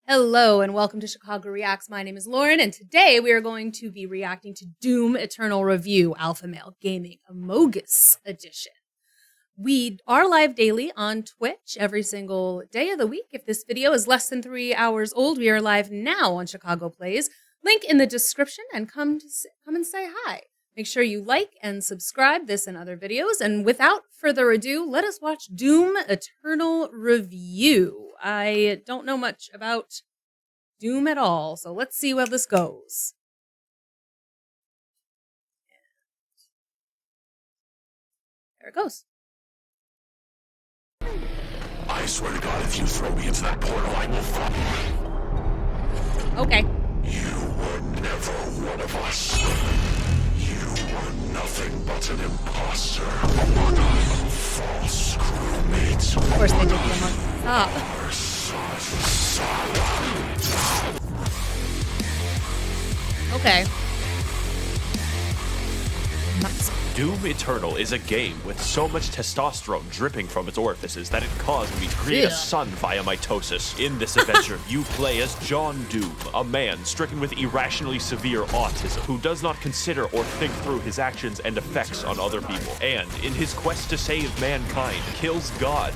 Hello and welcome to Chicago Reacts. My name is Lauren, and today we are going to be reacting to Doom Eternal Review Alpha Male Gaming Amogus Edition. We are live daily on Twitch every single day of the week. If this video is less than 3 hours old, we are live now on Chicago Plays. Link in the description, and come and say hi. Make sure you like and subscribe this and other videos. And without further ado, let us watch Doom Eternal Review. I don't know much about Doom at all, so let's see where this goes. There it goes. I swear to God, if you throw me into that portal, I will follow. Okay. You were never one of us. You were nothing but an imposter. A false crewmate. Of course they did the Among Us. Okay. Max0r. Doom Eternal is a game with so much testosterone dripping from its orifices that it caused me to create a son via mitosis. In this adventure, you play as John Doom, a man stricken with irrationally severe autism who does not consider or think through his actions and effects on other people. And in his quest to save mankind, kills God,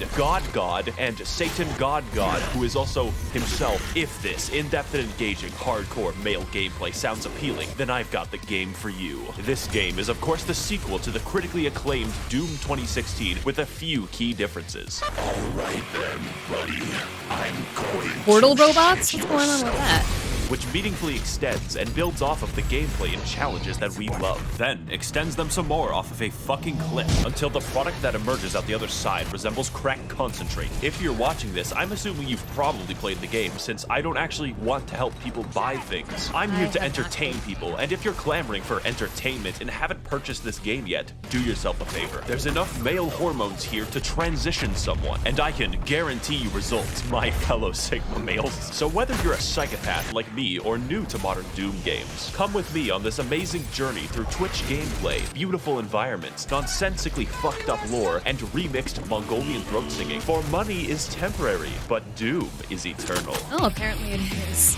and Satan God, who is also himself. If this in-depth and engaging hardcore male gameplay sounds appealing, then I've got the game for you. This game is of course the sequel to the critically acclaimed Doom 2016 with a few key differences. Alright then, buddy. I'm going Portal robots? What's going on with that? Which meaningfully extends and builds off of the gameplay and challenges that we love, then extends them some more off of a fucking cliff, until the product that emerges out the other side resembles crack concentrate. If you're watching this, I'm assuming you've probably played the game, since I don't actually want to help people buy things. I'm here to entertain people, and if you're clamoring for entertainment and haven't purchased this game yet, do yourself a favor. There's enough male hormones here to transition someone, and I can guarantee you results, my fellow Sigma males. So whether you're a psychopath like me or new to modern Doom games, come with me on this amazing journey through Twitch gameplay, beautiful environments, nonsensically fucked up lore, and remixed Mongolian throat singing. For money is temporary, but Doom is eternal. Oh, apparently it is.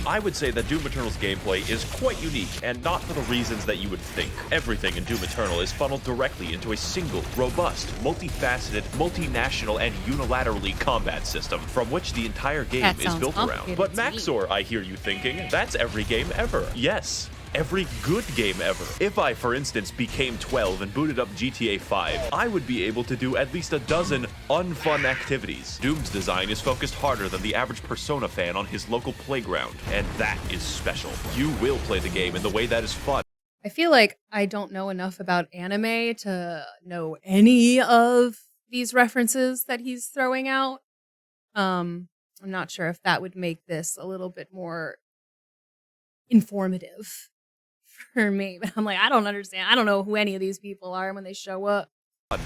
I would say that Doom Eternal's gameplay is quite unique, and not for the reasons that you would think. Everything in Doom Eternal is funneled directly into a single, robust, multifaceted, multinational, and unilaterally combat system, from which the entire game is built around. But Max0r, I hear you thinking, that's every game ever. Yes. Every good game ever. If I, for instance, became 12 and booted up GTA 5, I would be able to do at least a dozen unfun activities. Doom's design is focused harder than the average Persona fan on his local playground, and that is special. You will play the game in the way that is fun. I feel like I don't know enough about anime to know any of these references that he's throwing out. I'm not sure if that would make this a little bit more informative for me, but I'm like, I don't understand. I don't know who any of these people are when they show up.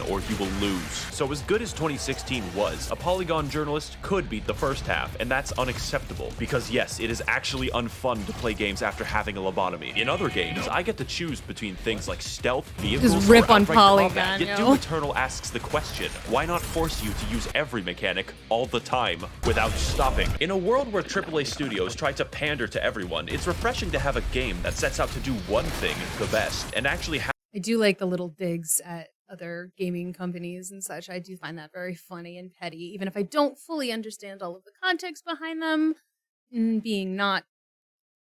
Or you will lose. So as good as 2016 was, a Polygon journalist could beat the first half, and that's unacceptable, because yes, it is actually unfun to play games after having a lobotomy. In other games, I get to choose between things like stealth, vehicles, just rip or on Polygon, combat. Yet Doom Eternal asks the question, why not force you to use every mechanic all the time without stopping? In a world where AAA studios try to pander to everyone, it's refreshing to have a game that sets out to do one thing the best, and actually I do like the little digs at other gaming companies and such. I do find that very funny and petty, even if I don't fully understand all of the context behind them, being not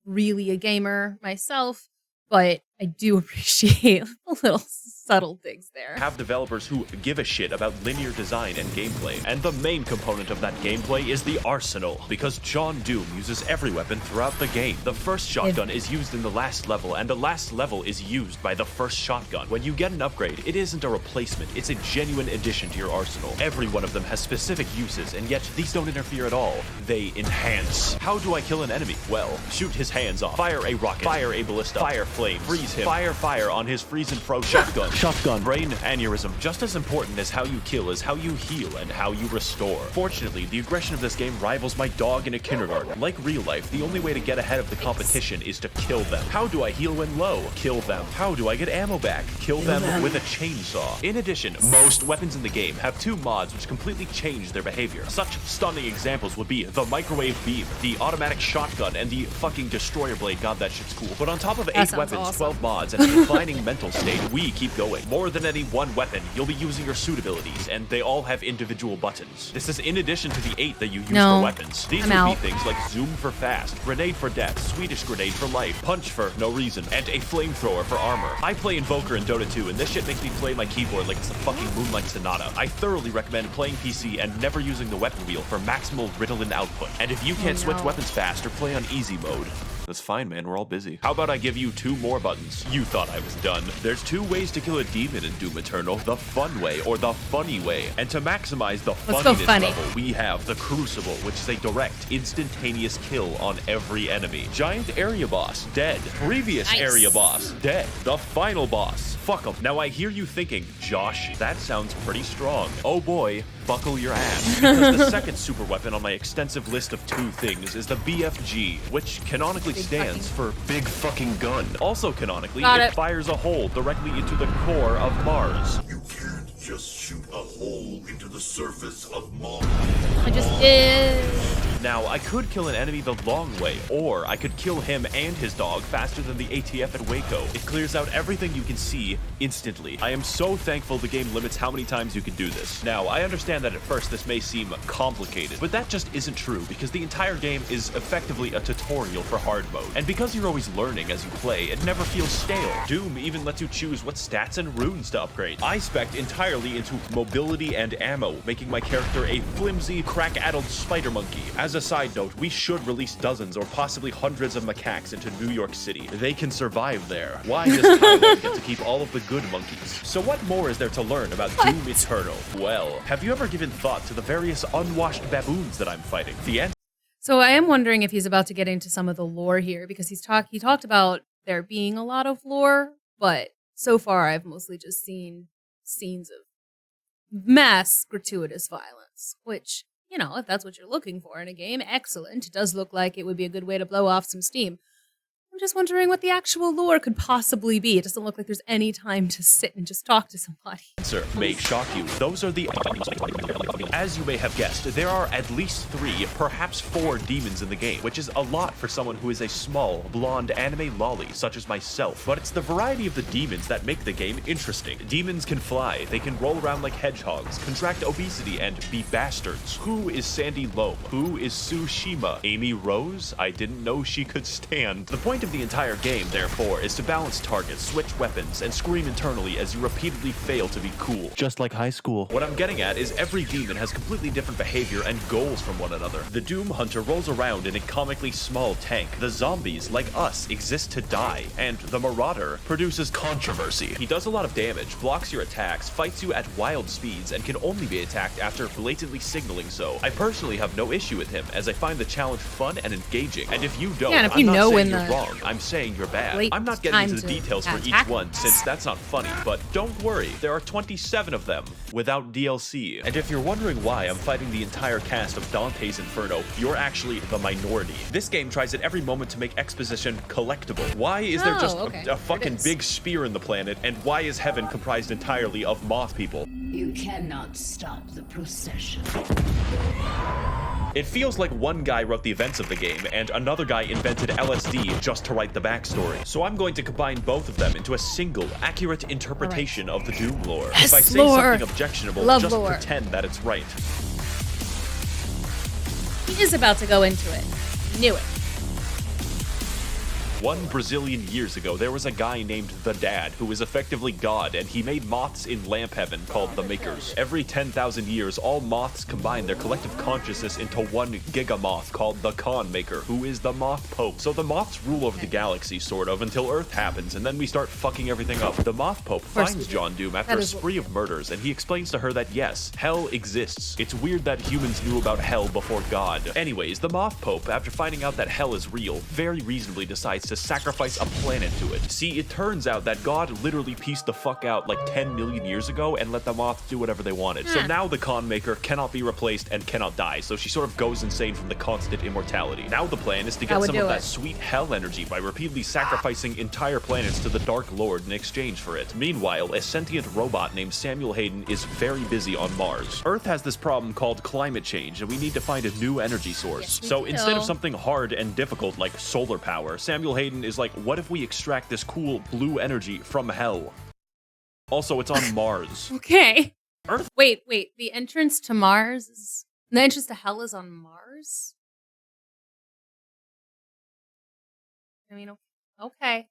really a gamer myself, but I do appreciate the little subtle things there. Have developers who give a shit about linear design and gameplay. And the main component of that gameplay is the arsenal, because John Doom uses every weapon throughout the game. The first shotgun is used in the last level, and the last level is used by the first shotgun. When you get an upgrade, it isn't a replacement, it's a genuine addition to your arsenal. Every one of them has specific uses, and yet these don't interfere at all. They enhance. How do I kill an enemy? Well, shoot his hands off, fire a rocket, fire a ballista, fire flame, freeze freeze him. Fire on his freeze and froze shotgun. Brain aneurysm. Just as important as how you kill is how you heal and how you restore. Fortunately, the aggression of this game rivals my dog in a kindergarten. Like real life, the only way to get ahead of the competition is to kill them. How do I heal when low? Kill them. How do I get ammo back? Kill them with a chainsaw. In addition, most weapons in the game have 2 mods which completely change their behavior. Such stunning examples would be the microwave beam, the automatic shotgun, and the fucking destroyer blade. God, that shit's cool. But on top of 8 weapons, awesome. 12 mods, and a defining mental state, we keep going. More than any one weapon, you'll be using your suit abilities, and they all have individual buttons. This is in addition to the 8 that you use for weapons. These would be things like zoom for fast, grenade for death, Swedish grenade for life, punch for no reason, and a flamethrower for armor. I play Invoker in Dota 2, and this shit makes me play my keyboard like it's a fucking Moonlight Sonata. I thoroughly recommend playing PC and never using the weapon wheel for maximal Ritalin output. And if you can't switch weapons fast or play on easy mode, that's fine, man. We're all busy. How about I give you 2 more buttons? You thought I was done. There's 2 ways to kill a demon in Doom Eternal. The fun way or the funny way. And to maximize the funniness level, we have the Crucible, which is a direct, instantaneous kill on every enemy. Giant area boss, dead. Previous area boss, dead. The final boss, fuck 'em. Now I hear you thinking, Josh, that sounds pretty strong. Oh boy, buckle your ass. Because the second super weapon on my extensive list of 2 things is the BFG, which canonically stands for Big Fucking Gun. Also canonically, it fires a hole directly into the core of Mars. You can't just shoot a hole into the surface of Mars. I just did. Now, I could kill an enemy the long way, or I could kill him and his dog faster than the ATF at Waco. It clears out everything you can see instantly. I am so thankful the game limits how many times you can do this. Now, I understand that at first this may seem complicated, but that just isn't true because the entire game is effectively a tutorial for hard mode. And because you're always learning as you play, it never feels stale. Doom even lets you choose what stats and runes to upgrade. I spec'd entirely into mobility and ammo, making my character a flimsy, crack-addled spider monkey. As a side note, we should release dozens or possibly hundreds of macaques into New York City. They can survive there. Why does Thailand get to keep all of the good monkeys? So what more is there to learn about Doom Eternal? Well, have you ever given thought to the various unwashed baboons that I'm fighting? The answer. So I am wondering if he's about to get into some of the lore here, because he talked about there being a lot of lore, but so far I've mostly just seen scenes of mass gratuitous violence, which, you know, if that's what you're looking for in a game, excellent. It does look like it would be a good way to blow off some steam. I'm just wondering what the actual lore could possibly be. It doesn't look like there's any time to sit and just talk to somebody. Answer may shock you. Those are the... As you may have guessed, there are at least 3, perhaps 4 demons in the game, which is a lot for someone who is a small, blonde anime lolly such as myself. But it's the variety of the demons that make the game interesting. Demons can fly, they can roll around like hedgehogs, contract obesity, and be bastards. Who is Sandy Loam? Who is Tsushima? Amy Rose? I didn't know she could stand. The point of the entire game, therefore, is to balance targets, switch weapons, and scream internally as you repeatedly fail to be cool. Just like high school. What I'm getting at is every demon has completely different behavior and goals from one another. The Doom Hunter rolls around in a comically small tank. The zombies, like us, exist to die. And the Marauder produces controversy. He does a lot of damage, blocks your attacks, fights you at wild speeds, and can only be attacked after blatantly signaling so. I personally have no issue with him, as I find the challenge fun and engaging. And if you don't, and if you I'm not know saying you're wrong. I'm saying you're bad. I'm not getting into the details for each one, since that's not funny, but don't worry, there are 27 of them without DLC. And if you're wondering why I'm fighting the entire cast of Dante's Inferno, you're actually the minority. This game tries at every moment to make exposition collectible. Why is there just a fucking big spear in the planet, and why is heaven comprised entirely of moth people? You cannot stop the procession. It feels like one guy wrote the events of the game, and another guy invented LSD just to write the backstory. So I'm going to combine both of them into a single, accurate interpretation of the Doom lore. Yes, if I say lore. something objectionable, Love just lore. pretend that it's right. He is about to go into it. Knew it. 1 Brazilian years ago, there was a guy named The Dad, who was effectively God, and he made moths in lamp heaven called the Makers. Every 10,000 years, all moths combine their collective consciousness into one gigamoth called the Khan Maker, who is the Moth Pope. So the moths rule over the galaxy, sort of, until Earth happens, and then we start fucking everything up. The Moth Pope finds John Doom after a spree of murders, and he explains to her that yes, hell exists. It's weird that humans knew about hell before God. Anyways, the Moth Pope, after finding out that hell is real, very reasonably decides to sacrifice a planet to it. See, it turns out that God literally pieced the fuck out like 10 million years ago and let the moth do whatever they wanted. So now the Khan Maker cannot be replaced and cannot die, so she sort of goes insane from the constant immortality. Now the plan is to get some of that sweet hell energy by repeatedly sacrificing entire planets to the Dark Lord in exchange for it. Meanwhile, a sentient robot named Samuel Hayden is very busy on Mars. Earth has this problem called climate change, and we need to find a new energy source. So instead of something hard and difficult like solar power, Samuel Hayden is like, what if we extract this cool blue energy from hell? Also, it's on Mars. Okay. Earth. Wait. The entrance to Mars is... The entrance to hell is on Mars? I mean, okay.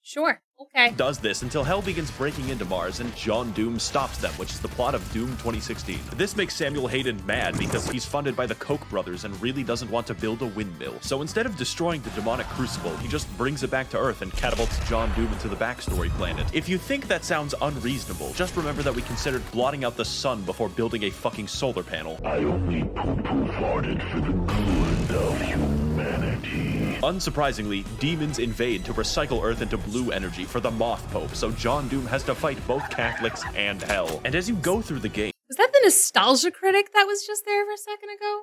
Sure. Okay. Does this until hell begins breaking into Mars and John Doom stops them, which is the plot of Doom 2016. This makes Samuel Hayden mad because he's funded by the Koch brothers and really doesn't want to build a windmill. So instead of destroying the demonic crucible, he just brings it back to Earth and catapults John Doom into the backstory planet. If you think that sounds unreasonable, just remember that we considered blotting out the sun before building a fucking solar panel. I only poo-poo farted for the good of humanity. Unsurprisingly, demons invade to recycle Earth into blue energy for the Moth Pope, so John Doom has to fight both Catholics and hell. And as you go through the game... Was that the nostalgia critic that was just there for a second ago?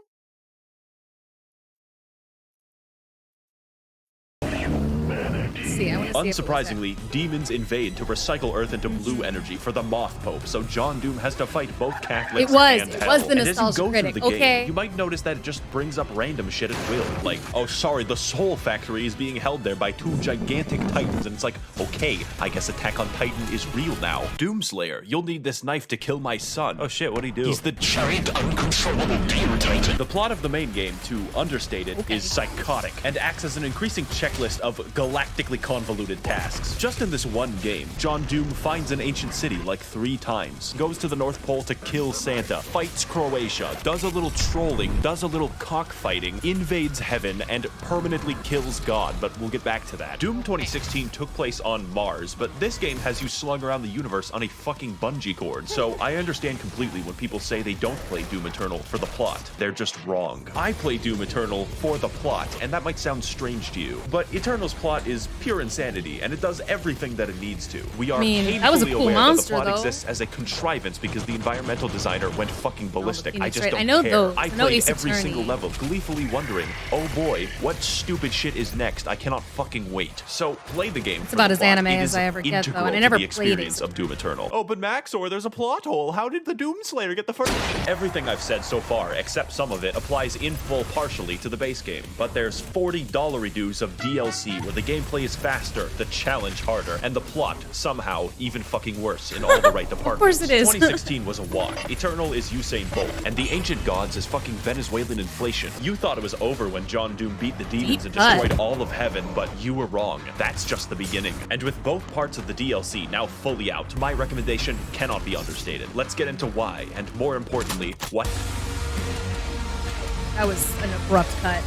See, I want to see. Unsurprisingly, demons invade to recycle Earth into blue energy for the Moth Pope, so John Doom has to fight both Catholics and hell. It was the and as you nostalgia go critic. through the game, Okay. you might notice that it just brings up random shit at will. Like, oh sorry, the Soul Factory is being held there by two gigantic titans, and it's like, okay, I guess Attack on Titan is real now. Doomslayer, you'll need this knife to kill my son. Oh shit, what'd he do? He's the giant uncontrollable demon titan. The plot of the main game, to understate it, is psychotic, and acts as an increasing checklist of galactically convoluted tasks. Just in this one game, John Doom finds an ancient city like 3 times, goes to the North Pole to kill Santa, fights Croatia, does a little trolling, does a little cockfighting, invades heaven, and permanently kills God, but we'll get back to that. Doom 2016 took place on Mars, but this game has you slung around the universe on a fucking bungee cord, so I understand completely when people say they don't play Doom Eternal for the plot. They're just wrong. I play Doom Eternal for the plot, and that might sound strange to you, but Eternal's plot is pure insanity, and it does everything that it needs to. We are that was a painfully cool aware monster, that the plot though. exists as a contrivance because the environmental designer went fucking ballistic. I just don't I know care. those. I I know played Ace every Attorney. single level, gleefully wondering, oh boy, what stupid shit is next? I cannot fucking wait. So play the game. It's about as anime as I ever get, though, and I never the played experience Ace of Doom Eternal. Oh, but Max0r, there's a plot hole. How did the Doomslayer get the first? Everything I've said so far, except some of it, applies in full partially to the base game. But there's $40 redos of DLC where the gameplay is faster, the challenge harder, and the plot, somehow, even fucking worse in all the right departments. Of course it is. 2016 was a wash. Eternal is Usain Bolt, and the Ancient Gods is fucking Venezuelan inflation. You thought it was over when John Doom beat the demons and destroyed all of heaven, but you were wrong. That's just the beginning. And with both parts of the DLC now fully out, my recommendation cannot be understated. Let's get into why, and more importantly, what. That was an abrupt cut.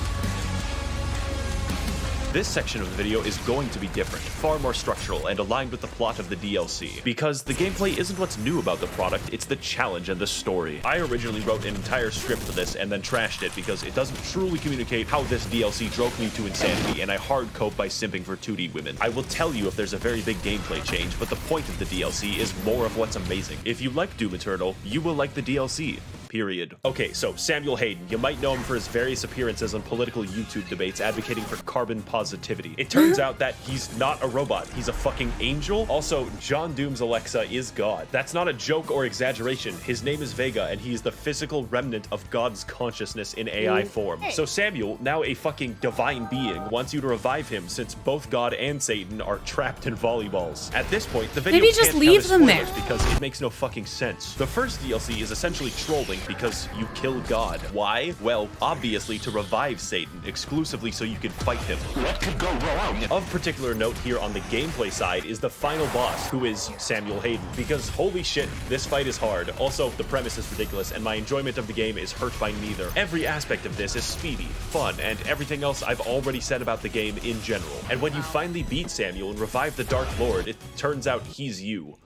This section of the video is going to be different, far more structural, and aligned with the plot of the DLC. Because the gameplay isn't what's new about the product, it's the challenge and the story. I originally wrote an entire script for this and then trashed it because it doesn't truly communicate how this DLC drove me to insanity, and I hard cope by simping for 2D women. I will tell you if there's a very big gameplay change, but the point of the DLC is more of what's amazing. If you like Doom Eternal, you will like the DLC. Period. Okay, so Samuel Hayden, you might know him for his various appearances on political YouTube debates advocating for carbon positivity. It turns out that he's not a robot, he's a fucking angel. Also, John Doom's Alexa is God. That's not a joke or exaggeration. His name is Vega, and he is the physical remnant of God's consciousness in AI form. So Samuel, now a fucking divine being, wants you to revive him since both God and Satan are trapped in volleyballs. At this point, the video Maybe just can't leave count as them there. spoilers because it makes no fucking sense. The first DLC is essentially trolling because you kill God. Why? Well, obviously to revive Satan, exclusively so you can fight him. What could go wrong? Of particular note here on the gameplay side is the final boss, who is Samuel Hayden, because holy shit, this fight is hard. Also, the premise is ridiculous, and my enjoyment of the game is hurt by neither. Every aspect of this is speedy, fun, and everything else I've already said about the game in general. And when you finally beat Samuel and revive the Dark Lord, it turns out he's you.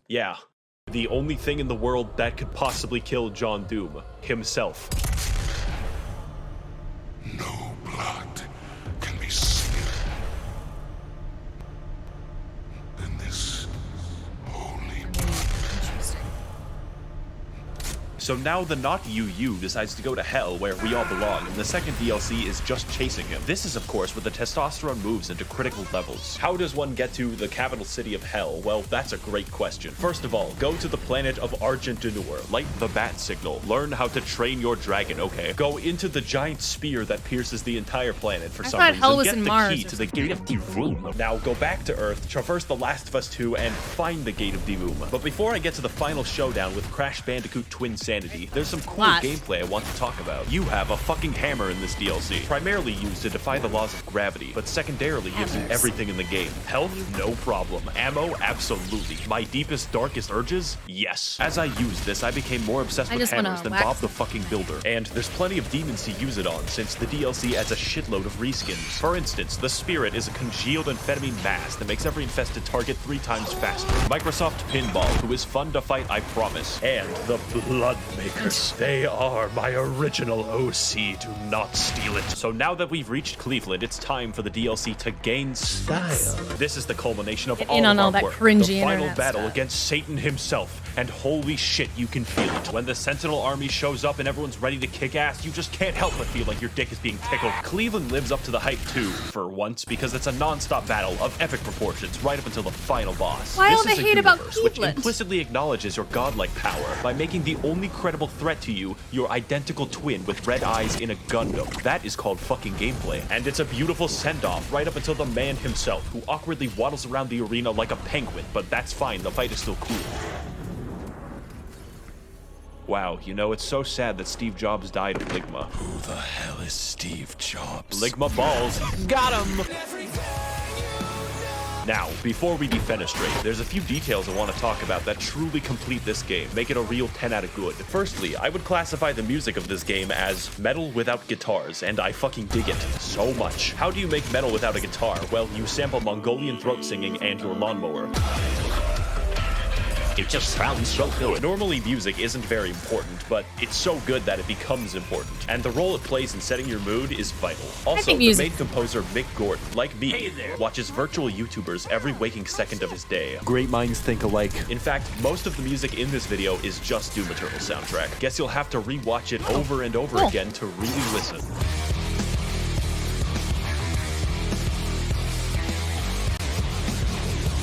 Yeah. The only thing in the world that could possibly kill John Doom, himself. No blood can be spilled So now the not you decides to go to hell where we all belong, and the second DLC is just chasing him. This is, of course, where the testosterone moves into critical levels. How does one get to the capital city of hell? Well, that's a great question. First of all, go to the planet of Argentinur, light the bat signal, learn how to train your dragon, okay? Go into the giant spear that pierces the entire planet for some reason. Hell was Get in the Mars key to the Gate of Divum. Now go back to Earth, traverse The Last of Us 2, and find the Gate of Divum. But before I get to the final showdown with Crash Bandicoot Twin Sanity, there's some cool gameplay I want to talk about. You have a fucking hammer in this DLC, primarily used to defy the laws of gravity, but secondarily gives you everything in the game. Health? No problem. Ammo? Absolutely. My deepest, darkest urges? Yes. As I used this, I became more obsessed with hammers than Bob the fucking Builder. And there's plenty of demons to use it on, since the DLC adds a shitload of reskins. For instance, the Spirit is a congealed amphetamine mass that makes every infested target 3 times faster. Microsoft Pinball, who is fun to fight, I promise. And the Blood Makers. They are my original OC. Do not steal it. So now that we've reached Cleveland, it's time for the DLC to gain style. This is the culmination of all of our work. The final battle against Satan himself. And holy shit, you can feel it. When the Sentinel army shows up and everyone's ready to kick ass, you just can't help but feel like your dick is being tickled. Cleveland lives up to the hype too, for once, because it's a non-stop battle of epic proportions right up until the final boss. Why all the This is a hate about universe which Cleveland? implicitly acknowledges your godlike power by making the only credible threat to you your identical twin with red eyes in a Gundam. That is called fucking gameplay. And it's a beautiful send-off right up until the man himself, who awkwardly waddles around the arena like a penguin, but that's fine, the fight is still cool. Wow, you know, it's so sad that Steve Jobs died of Ligma. Who the hell is Steve Jobs? Ligma balls. Got him! Now, before we defenestrate, there's a few details I want to talk about that truly complete this game, make it a real 10 out of good. Firstly, I would classify the music of this game as metal without guitars, and I fucking dig it so much. How do you make metal without a guitar? Well, you sample Mongolian throat singing and your lawnmower. It just sounds so good. Normally, music isn't very important, but it's so good that it becomes important. And the role it plays in setting your mood is vital. Also, the main composer, Mick Gordon, like me, watches virtual YouTubers every waking second of his day. Great minds think alike. In fact, most of the music in this video is just Doom Eternal soundtrack. Guess you'll have to rewatch it over and over again to really listen.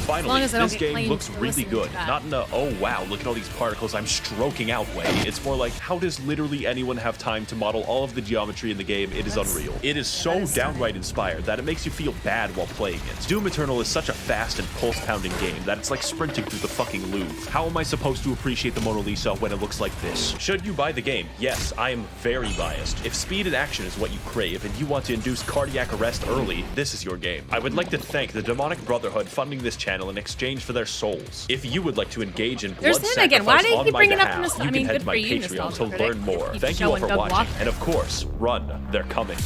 Finally, this game looks really good. Not in a, oh wow, look at all these particles I'm stroking out way. It's more like, how does literally anyone have time to model all of the geometry in the game? It is unreal. It is so downright inspired that it makes you feel bad while playing it. Doom Eternal is such a fast and pulse-pounding game that it's like sprinting through the fucking Louvre. How am I supposed to appreciate the Mona Lisa when it looks like this? Should you buy the game? Yes, I am very biased. If speed and action is what you crave and you want to induce cardiac arrest early, this is your game. I would like to thank the Demonic Brotherhood funding this channel in exchange for their souls. If you would like to engage in blood sacrifice on my behalf, you can head to my Patreon to learn more. Thank you all for watching, and of course, run, they're coming.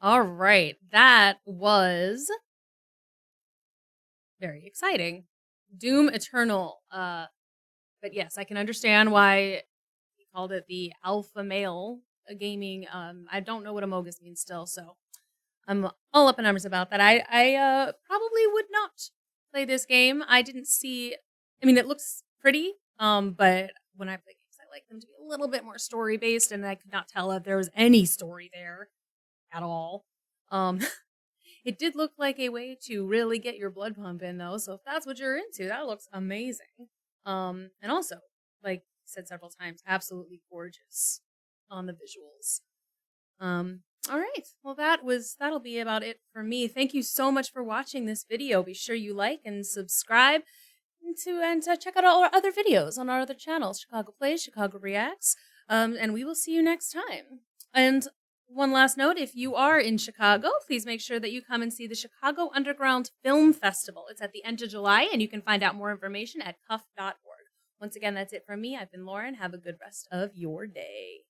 All right, that was very exciting. Doom Eternal. But yes, I can understand why he called it the alpha male gaming. I don't know what Amogus means still, so I'm all up in arms about that. I probably would not play this game. I didn't see. I mean, it looks pretty. But when I play games, I like them to be a little bit more story based, and I could not tell if there was any story there at all. It did look like a way to really get your blood pumping, though. So if that's what you're into, that looks amazing. And also, like I said several times, absolutely gorgeous on the visuals. All right. Well, that'll be about it for me. Thank you so much for watching this video. Be sure you like and subscribe and check out all our other videos on our other channels, Chicago Plays, Chicago Reacts, and we will see you next time. And one last note, if you are in Chicago, please make sure that you come and see the Chicago Underground Film Festival. It's at the end of July, and you can find out more information at cuff.org. Once again, that's it from me. I've been Lauren. Have a good rest of your day.